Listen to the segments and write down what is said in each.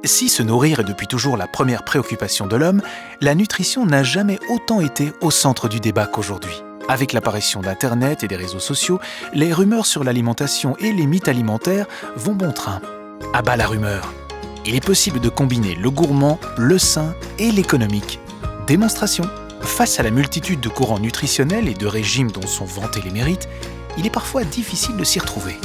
Si se nourrir est depuis toujours la première préoccupation de l'homme, la nutrition n'a jamais autant été au centre du débat qu'aujourd'hui. Avec l'apparition d'Internet et des réseaux sociaux, les rumeurs sur l'alimentation et les mythes alimentaires vont bon train. À bas la rumeur. Il est possible de combiner le gourmand, le sain et l'économique. Démonstration. Face à la multitude de courants nutritionnels et de régimes dont sont vantés les mérites, il est parfois difficile de s'y retrouver.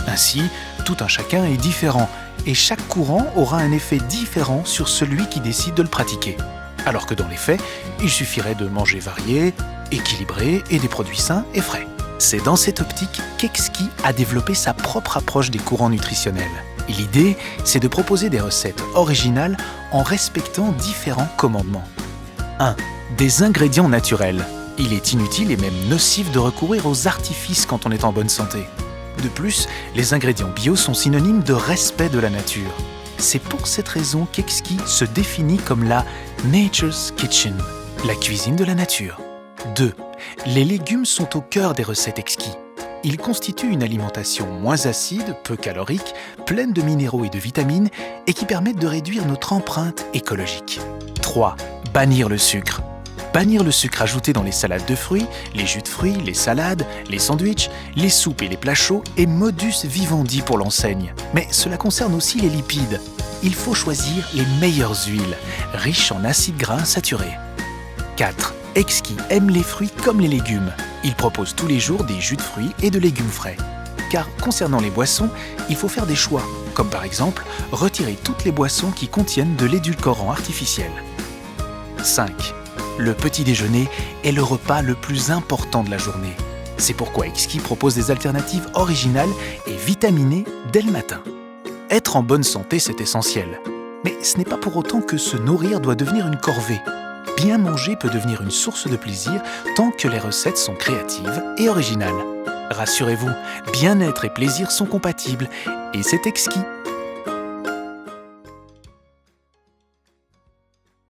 Ainsi, tout un chacun est différent et chaque courant aura un effet différent sur celui qui décide de le pratiquer. Alors que dans les faits, il suffirait de manger varié, équilibré et des produits sains et frais. C'est dans cette optique qu'Exquis a développé sa propre approche des courants nutritionnels. Et l'idée, c'est de proposer des recettes originales en respectant différents commandements. 1. Des ingrédients naturels. Il est inutile et même nocif de recourir aux artifices quand on est en bonne santé. De plus, les ingrédients bio sont synonymes de respect de la nature. C'est pour cette raison qu'Exquis se définit comme la Nature's Kitchen, la cuisine de la nature. 2. Les légumes sont au cœur des recettes Exquis. Ils constituent une alimentation moins acide, peu calorique, pleine de minéraux et de vitamines et qui permettent de réduire notre empreinte écologique. 3. Bannir le sucre. Bannir le sucre ajouté dans les salades de fruits, les jus de fruits, les salades, les sandwichs, les soupes et les plats chauds est modus vivendi pour l'enseigne. Mais cela concerne aussi les lipides. Il faut choisir les meilleures huiles, riches en acides gras saturés. 4. Exquis aime les fruits comme les légumes. Il propose tous les jours des jus de fruits et de légumes frais. Car concernant les boissons, il faut faire des choix, comme par exemple retirer toutes les boissons qui contiennent de l'édulcorant artificiel. 5. Le petit déjeuner est le repas le plus important de la journée. C'est pourquoi Exquis propose des alternatives originales et vitaminées dès le matin. Être en bonne santé, c'est essentiel. Mais ce n'est pas pour autant que se nourrir doit devenir une corvée. Bien manger peut devenir une source de plaisir tant que les recettes sont créatives et originales. Rassurez-vous, bien-être et plaisir sont compatibles et c'est Exquis.